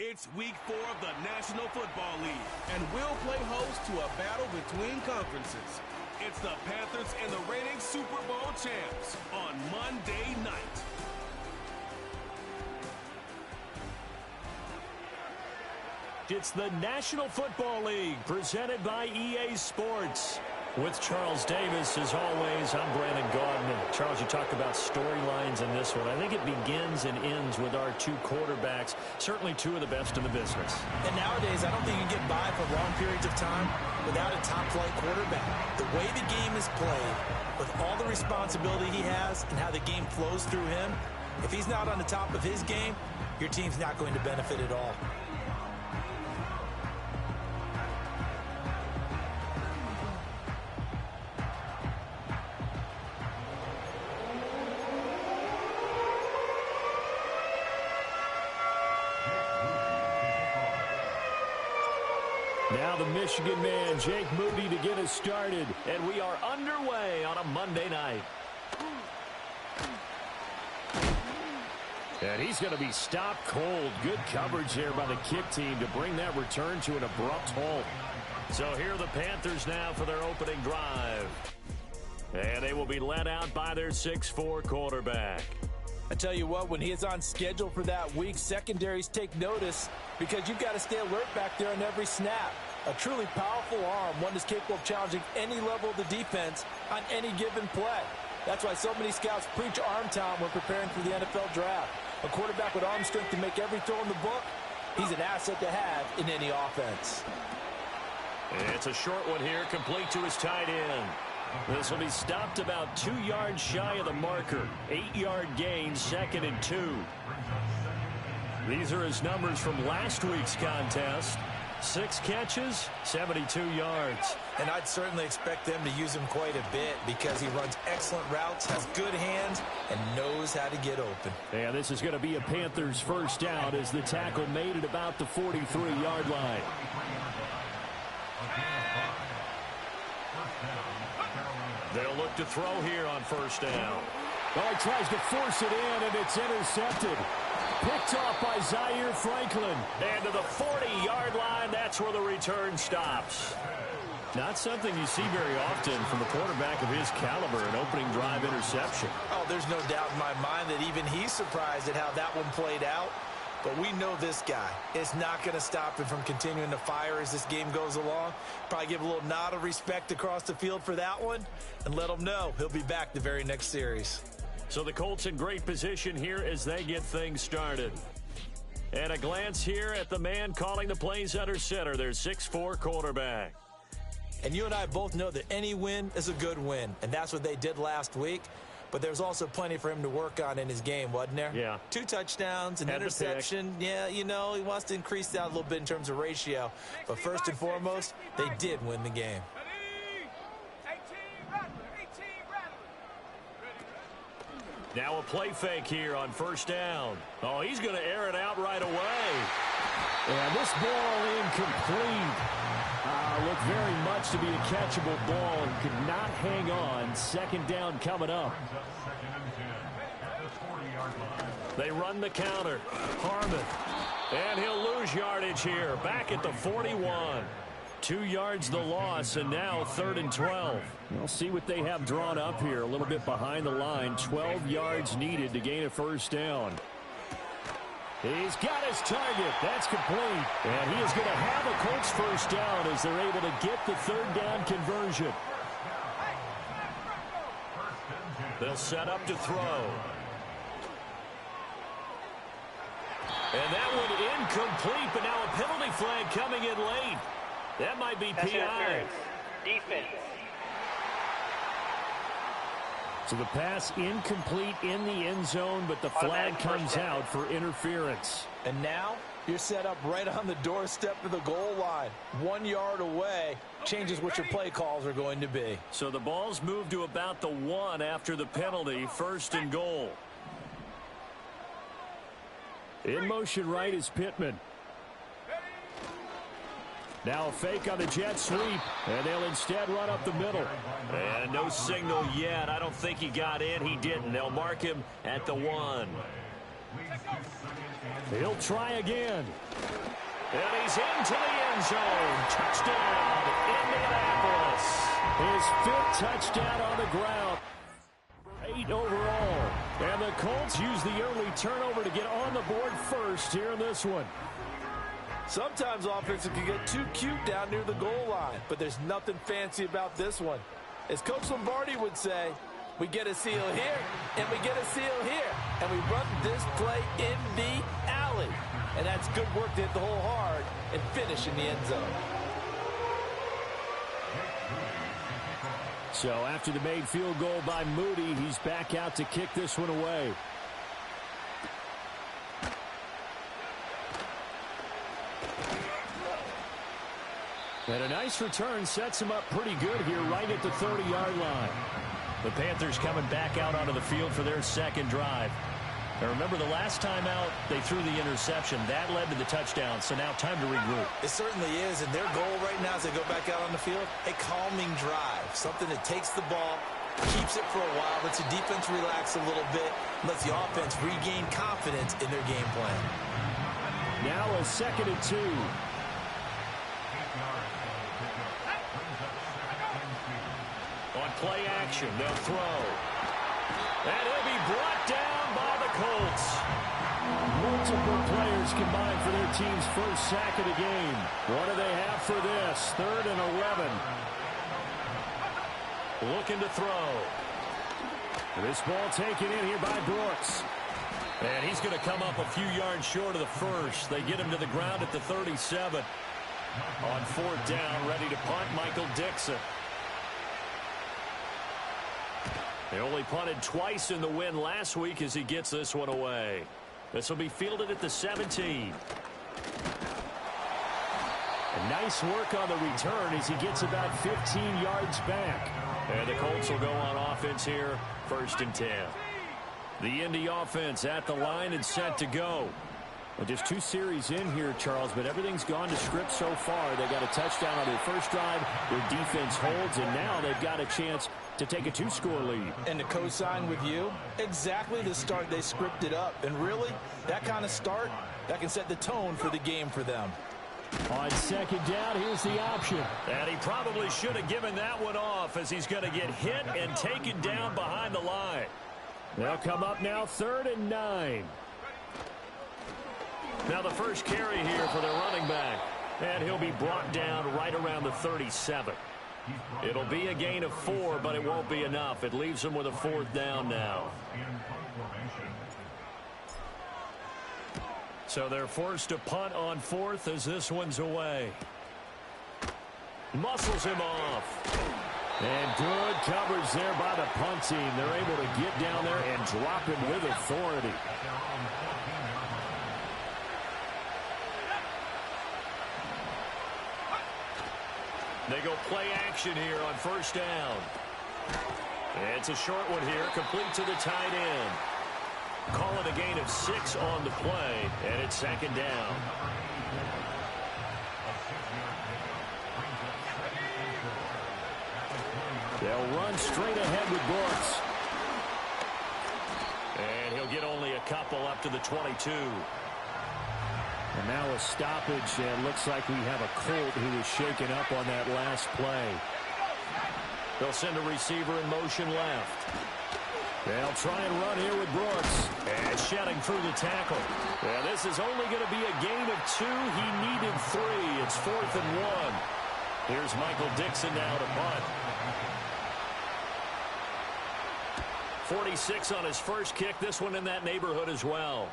It's week 4 of the National Football League, and we'll play host to a battle between conferences. It's the Panthers and the reigning Super Bowl champs on Monday night. It's the National Football League presented by EA Sports. With Charles Davis, as always, I'm Brandon Gaudman. Charles, you talk about storylines in this one. I think it begins and ends with our two quarterbacks, certainly two of the best in the business. And nowadays, I don't think you can get by for long periods of time without a top-flight quarterback. The way the game is played, with all the responsibility he has and how the game flows through him, if he's not on the top of his game, your team's not going to benefit at all. Now the Michigan man, Jake Moody, to get us started. And we are underway on a Monday night. And he's going to be stopped cold. Good coverage here by the kick team to bring that return to an abrupt halt. So here are the Panthers now for their opening drive. And they will be led out by their 6'4" quarterback. I tell you what, when he is on schedule for that week, secondaries take notice because you've got to stay alert back there on every snap. A truly powerful arm, one that's capable of challenging any level of the defense on any given play. That's why so many scouts preach arm talent when preparing for the NFL draft. A quarterback with arm strength to make every throw in the book, he's an asset to have in any offense. It's a short one here, complete to his tight end. This will be stopped about 2 yards shy of the marker. 8-yard gain, 2nd and 2. These are his numbers from last week's contest. 6 catches, 72 yards. And I'd certainly expect them to use him quite a bit because he runs excellent routes, has good hands, and knows how to get open. And this is going to be a Panthers first down as the tackle made at about the 43-yard line. They'll look to throw here on first down. Oh, he tries to force it in, and it's intercepted. Picked off by Zaire Franklin. And to the 40-yard line, that's where the return stops. Not something you see very often from a quarterback of his caliber, an opening drive interception. Oh, there's no doubt in my mind that even he's surprised at how that one played out. But we know this guy is not going to stop him from continuing to fire as this game goes along. Probably give a little nod of respect across the field for that one and let him know he'll be back the very next series. So the Colts in great position here as they get things started. And a glance here at the man calling the plays under center, their 6'4" quarterback. And you and I both know that any win is a good win, and that's what they did last week. But there's also plenty for him to work on in his game, wasn't there? Yeah. 2 touchdowns, an interception. Yeah, you know, he wants to increase that a little bit in terms of ratio. But first and foremost, they did win the game. Now a play fake here on first down. Oh, he's going to air it out right away. And this ball incomplete. Looked very much to be a catchable ball and could not hang on. Second down coming up. They run the counter. Harmon. And he'll lose yardage here. Back at the 41. 2 yards the loss, and now 3rd and 12. We'll see what they have drawn up here. A little bit behind the line. 12 yards needed to gain a first down. He's got his target. That's complete. And he is going to have a Colts first down as they're able to get the 3rd down conversion. They'll set up to throw. And that one incomplete, but now a penalty flag coming in late. That might be PI. Defense. So the pass incomplete in the end zone, but the flag comes out for interference. And now you're set up right on the doorstep of the goal line. 1 yard away changes what your play calls are going to be. So the ball's moved to about the 1 after the penalty, 1st and goal. In motion right is Pittman. Now a fake on the jet sweep, and they'll instead run up the middle. And no signal yet. I don't think he got in. He didn't. They'll mark him at the 1. He'll try again. And he's into the end zone. Touchdown, Indianapolis. His 5th touchdown on the ground. 8 overall. And the Colts use the early turnover to get on the board first here in this one. Sometimes offenses can get too cute down near the goal line, but there's nothing fancy about this one. As Coach Lombardi would say, we get a seal here, and we get a seal here, and we run this play in the alley. And that's good work to hit the hole hard and finish in the end zone. So after the made field goal by Moody, he's back out to kick this one away. And a nice return sets him up pretty good here right at the 30-yard line. The Panthers coming back out onto the field for their second drive. Now remember, the last time out, they threw the interception. That led to the touchdown, so now time to regroup. It certainly is, and their goal right now as they go back out on the field, a calming drive. Something that takes the ball, keeps it for a while, lets the defense relax a little bit, lets the offense regain confidence in their game plan. Now a 2nd and 2. On play action, they'll throw. And he'll be brought down by the Colts. Multiple players combined for their team's first sack of the game. What do they have for this? 3rd and 11. Looking to throw. This ball taken in here by Brooks. And he's going to come up a few yards short of the first. They get him to the ground at the 37. On 4th down, ready to punt, Michael Dixon. They only punted twice in the win last week as he gets this one away. This will be fielded at the 17. And nice work on the return as he gets about 15 yards back. And the Colts will go on offense here, 1st and 10. The Indy offense at the line and set to go. Well, just 2 series in here, Charles, but everything's gone to script so far. They got a touchdown on their first drive. Their defense holds, and now they've got a chance to take a 2-score lead. And to co-sign with you, exactly the start they scripted up. And really, that kind of start, that can set the tone for the game for them. On 2nd down, here's the option. And he probably should have given that one off as he's going to get hit and taken down behind the line. They'll come up now 3rd and 9. Now the first carry here for their running back. And he'll be brought down right around the 37. It'll be a gain of 4, but it won't be enough. It leaves them with a 4th down now. So they're forced to punt on 4th as this one's away. Muscles him off. And good coverage there by the punt team. They're able to get down there and drop him with authority. They go play action here on 1st down. It's a short one here, complete to the tight end. Call it a gain of 6 on the play, and it's 2nd down. They'll run straight ahead with Brooks. And he'll get only a couple up to the 22. And now a stoppage, and looks like we have a Colt who was shaken up on that last play. They'll send a receiver in motion left. They'll try and run here with Brooks. And shedding through the tackle. Yeah, this is only going to be a gain of 2. He needed 3. It's 4th and 1. Here's Michael Dixon now to punt. 46 on his first kick. This one in that neighborhood as well.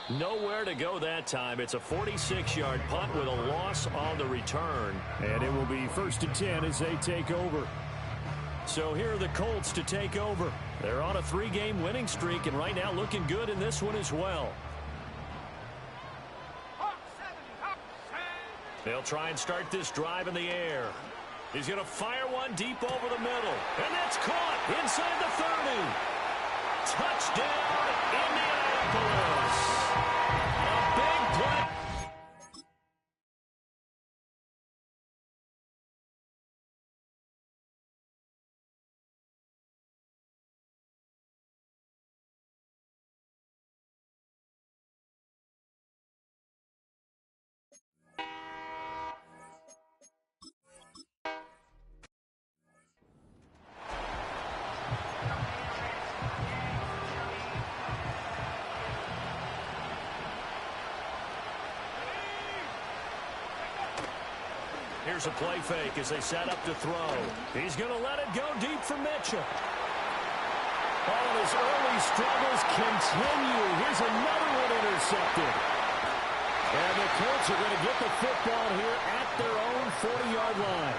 Nowhere to go that time. It's a 46-yard punt with a loss on the return. And it will be 1st and 10 as they take over. So here are the Colts to take over. They're on a 3-game winning streak and right now looking good in this one as well. They'll try and start this drive in the air. He's going to fire one deep over the middle. And that's caught inside the 30. Touchdown, Indianapolis. here's a play fake as they set up to throw. He's going to let it go deep for Mitchell. Oh, and his early struggles continue. Here's another one intercepted. And the Colts are going to get the football here at their own 40-yard line.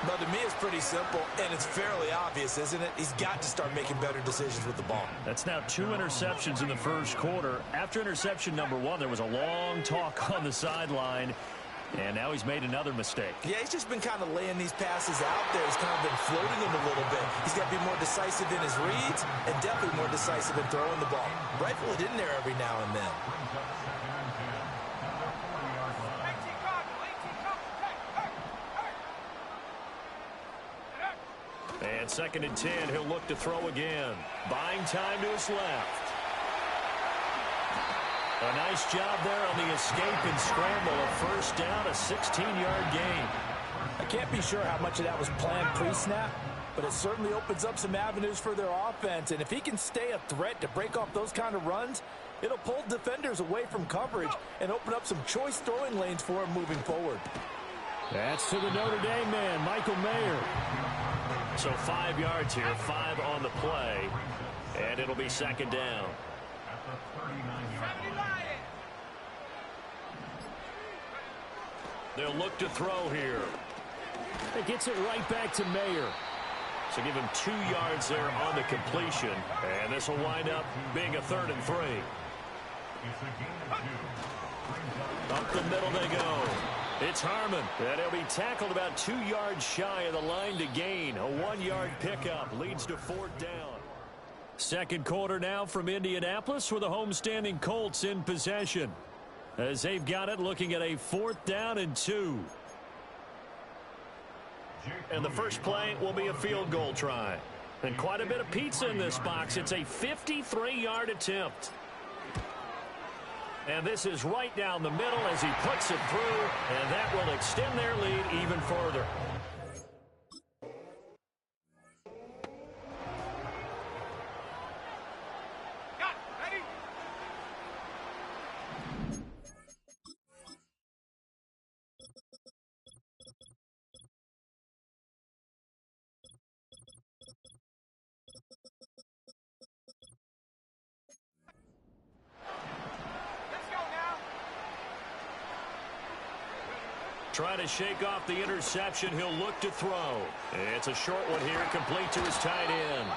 Well, to me, it's pretty simple, and it's fairly obvious, isn't it? He's got to start making better decisions with the ball. That's now 2 interceptions in the first quarter. After interception number 1, there was a long talk on the sideline, and now he's made another mistake. Yeah, he's just been kind of laying these passes out there. He's kind of been floating them a little bit. He's got to be more decisive in his reads and definitely more decisive in throwing the ball. Rifle it in there every now and then. And 2nd and 10, he'll look to throw again. Buying time to his left. A nice job there on the escape and scramble. A first down, a 16-yard gain. I can't be sure how much of that was planned pre-snap, but it certainly opens up some avenues for their offense. And if he can stay a threat to break off those kind of runs, it'll pull defenders away from coverage and open up some choice throwing lanes for him moving forward. That's to the Notre Dame man, Michael Mayer. So 5 yards here, 5 on the play, and it'll be 2nd down. They'll look to throw here. It gets it right back to Mayer. So give him 2 yards there on the completion, and this will wind up being a 3rd and 3. Up the middle they go. It's Harmon, and he'll be tackled about 2 yards shy of the line to gain. A 1-yard pickup leads to 4th down. Second quarter now from Indianapolis with the homestanding Colts in possession. As they've got it, looking at a 4th down and 2. And the first play will be a field goal try. And quite a bit of pizza in this box. It's a 53-yard attempt. And this is right down the middle as he puts it through, and that will extend their lead even further. Trying to shake off the interception. He'll look to throw. It's a short one here, complete to his tight end.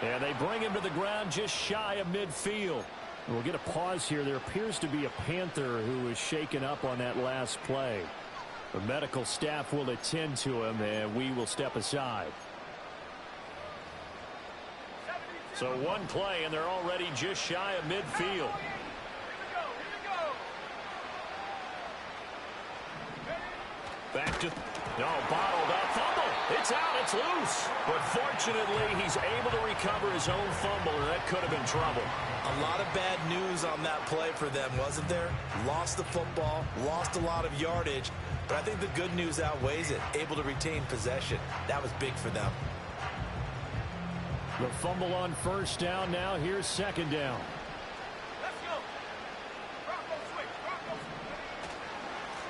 And they bring him to the ground just shy of midfield. We'll get a pause here. There appears to be a Panther who is shaken up on that last play. The medical staff will attend to him, and we will step aside. So 1 play, and they're already just shy of midfield. Back to, bottled up, fumble. It's out, it's loose. But fortunately, he's able to recover his own fumble, and that could have been trouble. A lot of bad news on that play for them, wasn't there? Lost the football, lost a lot of yardage, but I think the good news outweighs it. Able to retain possession. That was big for them. The fumble on first down now. Here's 2nd down.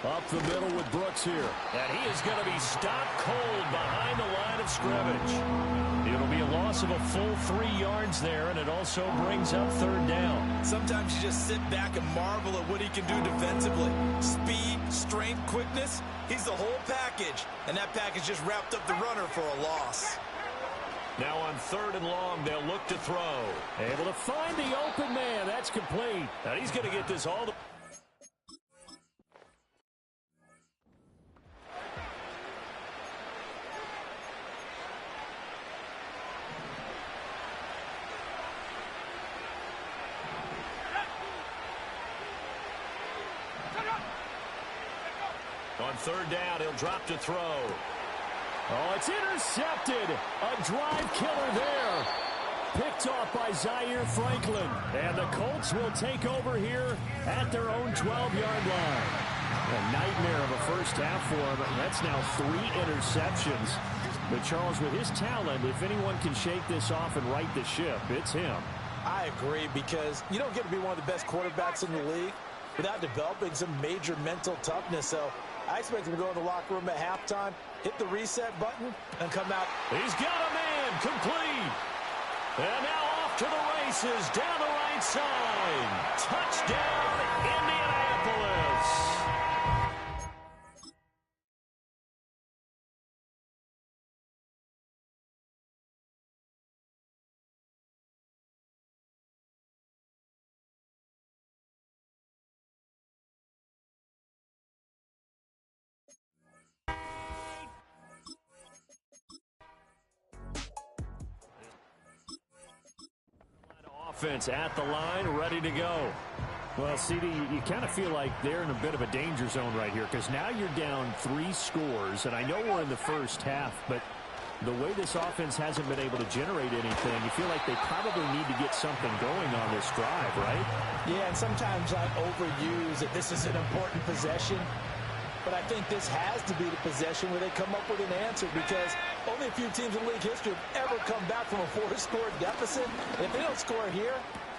Up the middle with Brooks here. And he is going to be stopped cold behind the line of scrimmage. It'll be a loss of a full 3 yards there, and it also brings up 3rd down. Sometimes you just sit back and marvel at what he can do defensively. Speed, strength, quickness. He's the whole package. And that package just wrapped up the runner for a loss. Now on 3rd and long, they'll look to throw. Able to find the open man. That's complete. And he's going to get this all the... On 3rd down, he'll drop to throw. Oh, it's intercepted. A drive killer there. Picked off by Zaire Franklin. And the Colts will take over here at their own 12-yard line. A nightmare of a first half for him. That's now 3 interceptions. But Charles, with his talent, if anyone can shake this off and right the ship, it's him. I agree, because you don't get to be one of the best quarterbacks in the league without developing some major mental toughness. So I expect him to go in the locker room at halftime, hit the reset button, and come out. He's got a man complete. And now off to the races down the right side. Touchdown, Indianapolis. Offense at the line, ready to go. Well, CD, you kind of feel like they're in a bit of a danger zone right here because now you're down 3 scores, and I know we're in the first half, but the way this offense hasn't been able to generate anything, you feel like they probably need to get something going on this drive, right? Yeah, and sometimes I overuse that this is an important possession. But I think this has to be the possession where they come up with an answer because only a few teams in league history have ever come back from a 4-score deficit. And if they don't score here,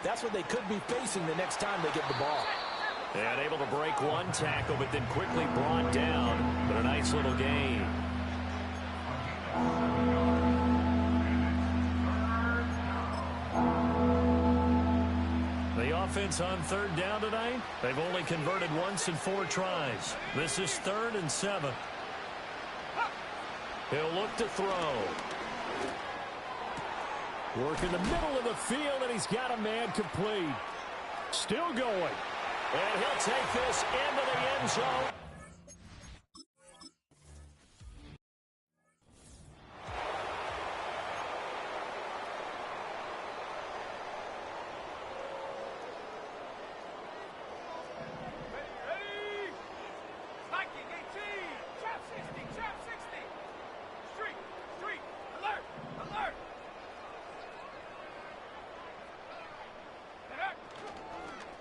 that's what they could be facing the next time they get the ball. And able to break one tackle, but then quickly brought down. But a nice little gain. The offense on 3rd down tonight, they've only converted once in 4 tries. This is 3rd and 7. He'll look to throw. Work in the middle of the field, and he's got a man complete. Still going. And he'll take this into the end zone.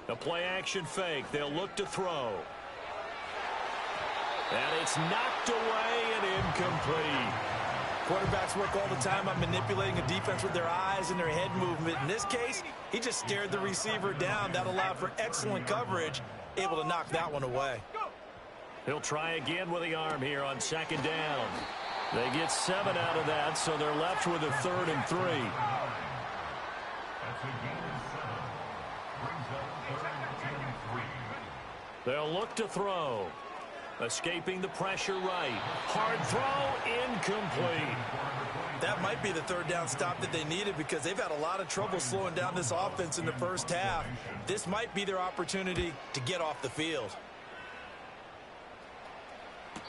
The play-action fake. They'll look to throw. And it's knocked away and incomplete. Quarterbacks work all the time on manipulating a defense with their eyes and their head movement. In this case, he just stared the receiver down. That allowed for excellent coverage, able to knock that one away. He'll try again with the arm here on 2nd down. They get 7 out of that, so they're left with a 3rd and 3. They'll look to throw. Escaping the pressure right. Hard throw, incomplete. That might be the 3rd down stop that they needed because they've had a lot of trouble slowing down this offense in the first half. This might be their opportunity to get off the field.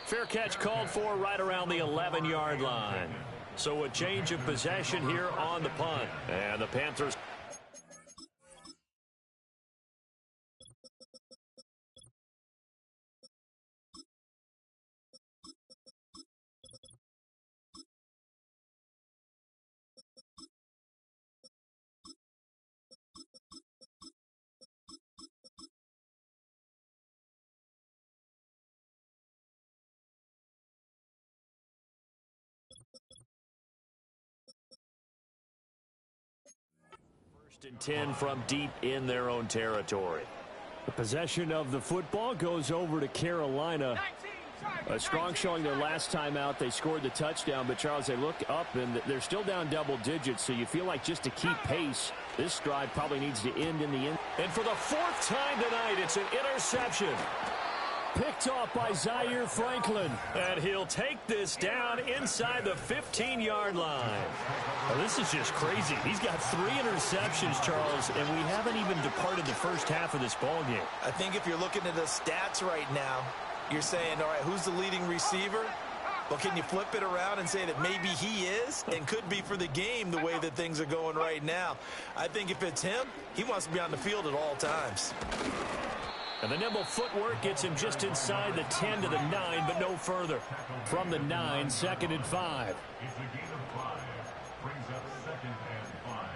Fair catch called for right around the 11-yard line. So a change of possession here on the punt. And the Panthers... and 10 from deep in their own territory. The possession of the football goes over to Carolina. A strong showing their last time out. They scored the touchdown, but Charles, they look up and they're still down double digits, so you feel like just to keep pace, this drive probably needs to end in the end. And for the 4th time tonight, it's an interception. Picked off by Zaire Franklin. And he'll take this down inside the 15-yard line. Well, this is just crazy. He's got 3 interceptions, Charles, and we haven't even departed the first half of this ballgame. I think if you're looking at the stats right now, you're saying, all right, who's the leading receiver? Well, can you flip it around and say that maybe he is and could be for the game the way that things are going right now? I think if it's him, he wants to be on the field at all times. And the nimble footwork gets him just inside the 10 to the 9, but no further. From the 9, 2nd and 5. It's a gain of 5. Brings up 2nd and 5.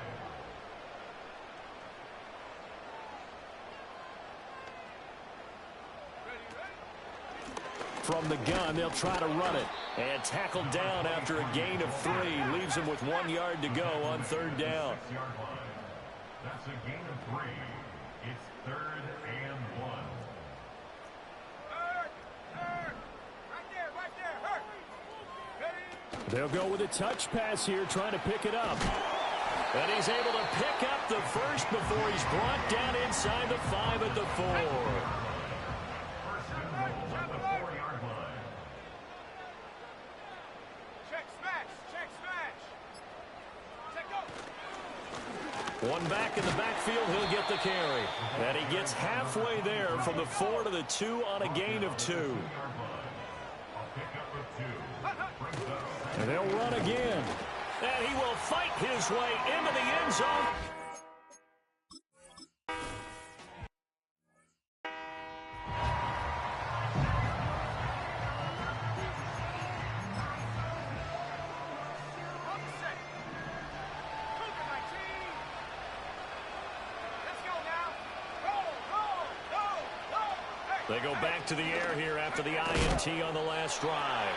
From the gun, they'll try to run it. And tackled down after a gain of 3. Leaves him with 1 yard to go on 3rd down. That's a gain of 3. It's 3rd and 1. They'll go with a touch pass here, trying to pick it up. And he's able to pick up the first before he's brought down inside the 5 at the 4. One back in the backfield, he'll get the carry. And he gets halfway there from the 4 to the 2 on a gain of 2. And they'll run again. And he will fight his way into the end zone. They go back to the air here after the INT on the last drive.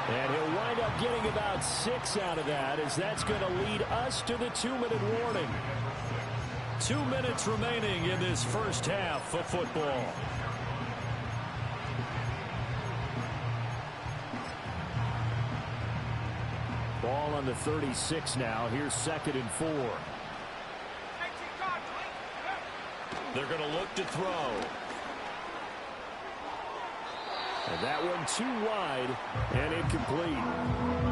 And he'll wind up getting about 6 out of that, as that's going to lead us to the 2-minute warning. 2 minutes remaining in this first half of football. Ball on the 36 now. Here's 2nd and 4. They're going to look to throw. And that one too wide and incomplete.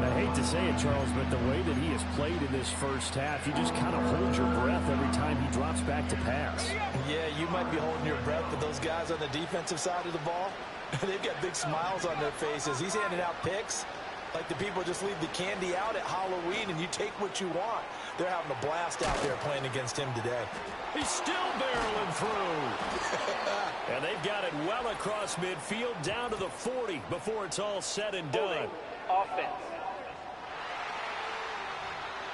I hate to say it, Charles, but the way that he has played in this first half, you just kind of hold your breath every time he drops back to pass. Yeah, you might be holding your breath, but those guys on the defensive side of the ball, they've got big smiles on their faces. He's handing out picks like the people just leave the candy out at Halloween and you take what you want. They're having a blast out there playing against him today. He's still barreling through. And they've got it well across midfield down to the 40 before it's all said and done. Offense.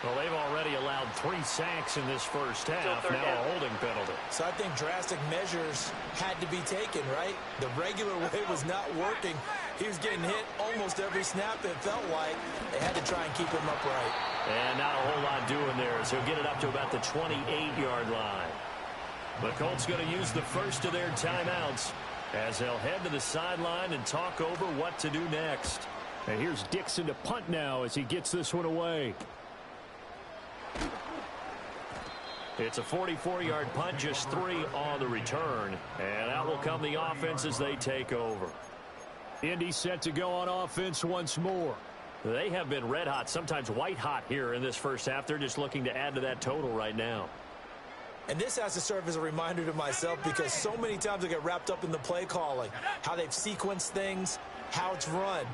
Well, they've already allowed 3 sacks in this first half. Now a holding penalty. So I think drastic measures had to be taken, right? The regular way was not working. He was getting hit almost every snap, it felt like. They had to try and keep him upright. And not a whole lot doing there, as he'll get it up to about the 28-yard line. The Colts going to use the first of their timeouts as they'll head to the sideline and talk over what to do next. And here's Dixon to punt now as he gets this one away. It's a 44-yard punt, just 3 on the return. And out will come the offense as they take over. Indy set to go on offense once more. They have been red hot, sometimes white hot here in this first half. They're just looking to add to that total right now. And this has to serve as a reminder to myself because so many times I get wrapped up in the play calling, how they've sequenced things, how it's run.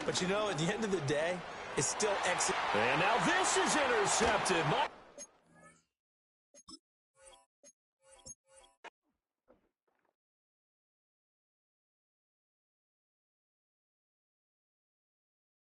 But, you know, at the end of the day, it's still exit. And now this is intercepted.